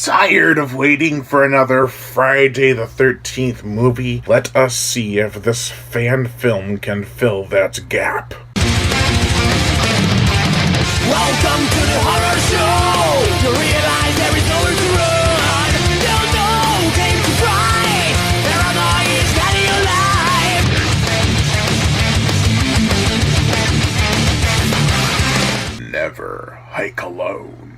Tired of waiting for another Friday the 13th movie? Let us see if this fan film can fill that gap. Welcome to the horror show. You realize there is nowhere to run. Don't know, came to fight. Paranoia is getting alive. Never hike alone.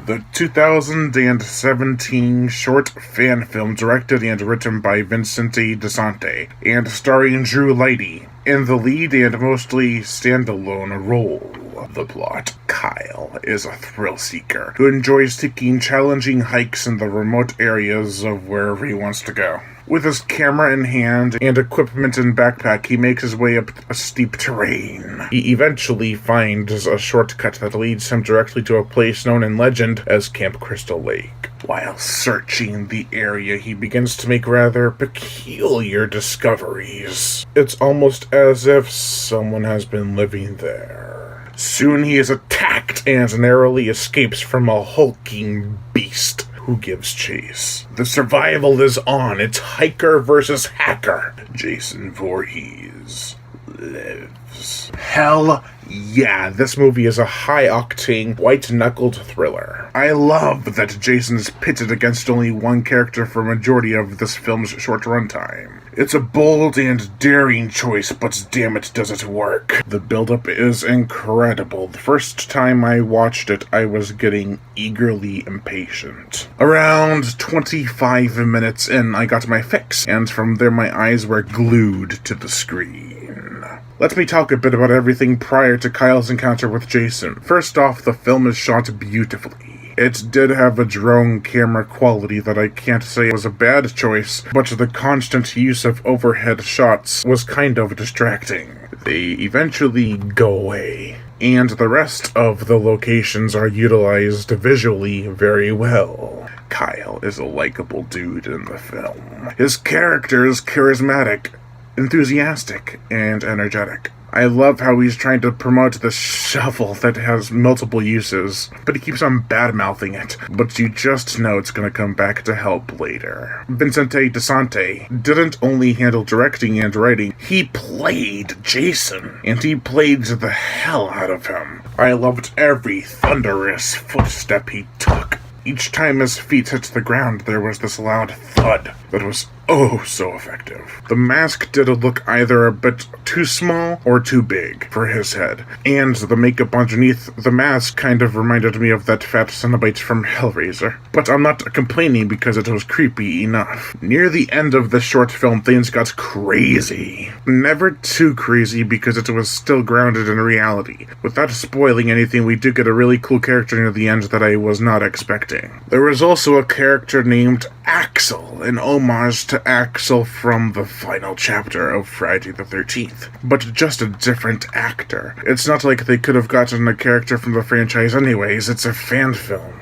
The 2017 short fan film directed and written by Vincente DeSante and starring Drew Leighty in the lead and mostly standalone role. The plot: Kyle is a thrill-seeker who enjoys taking challenging hikes in the remote areas of wherever he wants to go. With his camera in hand and equipment in backpack, he makes his way up a steep terrain. He eventually finds a shortcut that leads him directly to a place known in legend as Camp Crystal Lake. While searching the area, he begins to make rather peculiar discoveries. It's almost as if someone has been living there. Soon he is attacked and narrowly escapes from a hulking beast who gives chase. The survival is on. It's hiker versus hacker. Jason Voorhees lives. Hell yeah, this movie is a high-octane, white-knuckled thriller. I love that Jason is pitted against only one character for a majority of this film's short runtime. It's a bold and daring choice, but damn it, does it work. The build-up is incredible. The first time I watched it, I was getting eagerly impatient. Around 25 minutes in, I got my fix, and from there my eyes were glued to the screen. Let me talk a bit about everything prior to Kyle's encounter with Jason. First off, the film is shot beautifully. It did have a drone camera quality that I can't say was a bad choice, but the constant use of overhead shots was kind of distracting. They eventually go away, and the rest of the locations are utilized visually very well. Kyle is a likable dude in the film. His character is charismatic, enthusiastic, and energetic. I love how he's trying to promote this shovel that has multiple uses, but he keeps on bad-mouthing it, but you just know it's gonna come back to help later. Vincente DeSante didn't only handle directing and writing, he played Jason, and he played the hell out of him. I loved every thunderous footstep he took. Each time his feet hit the ground, there was this loud thud that was oh so effective. The mask did look either a bit too small or too big for his head, and the makeup underneath the mask kind of reminded me of that fat Cenobite from Hellraiser. But I'm not complaining because it was creepy enough. Near the end of the short film, things got crazy. Never too crazy because it was still grounded in reality. Without spoiling anything, we do get a really cool character near the end that I was not expecting. There was also a character named Axel, an homage to Axel from the final chapter of Friday the 13th, but just a different actor. It's not like they could have gotten a character from the franchise anyways, it's a fan film.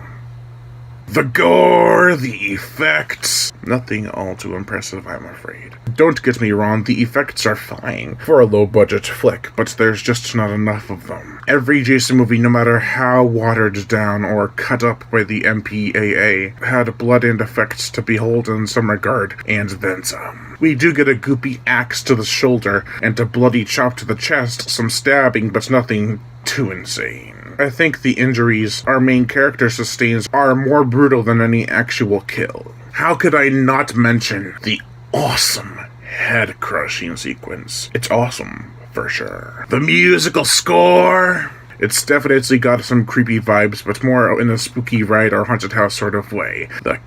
The gore, the effects, nothing all too impressive, I'm afraid. Don't get me wrong, the effects are fine for a low-budget flick, but there's just not enough of them. Every Jason movie, no matter how watered down or cut up by the MPAA, had blood and effects to behold in some regard, and then some. We do get a goopy axe to the shoulder, and a bloody chop to the chest, some stabbing, but nothing too insane. I think the injuries our main character sustains are more brutal than any actual kill. How could I not mention the awesome head-crushing sequence? It's awesome, for sure. The musical score! It's definitely got some creepy vibes, but more in a spooky ride or haunted house sort of way. The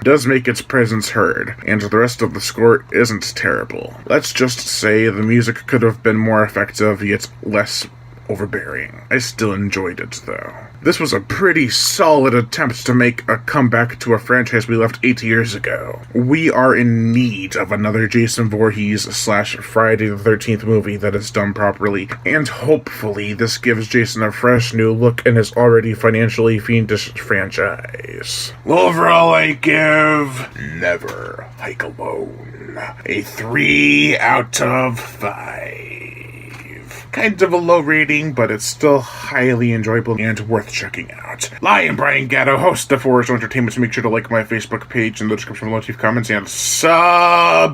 does make its presence heard, and the rest of the score isn't terrible. Let's just say the music could have been more effective, yet less overbearing. I still enjoyed it, though. This was a pretty solid attempt to make a comeback to a franchise we left 8 years ago. We are in need of another Jason Voorhees / Friday the 13th movie that is done properly, and hopefully this gives Jason a fresh new look in his already financially fiendish franchise. Overall, I give Never Hike Alone a 3 out of 5. kind of a low rating, but it's still highly enjoyable and worth checking out. I am Brian Gatto, host of Forest Entertainment, so make sure to like my Facebook page in the description below, leave comments, and subscribe.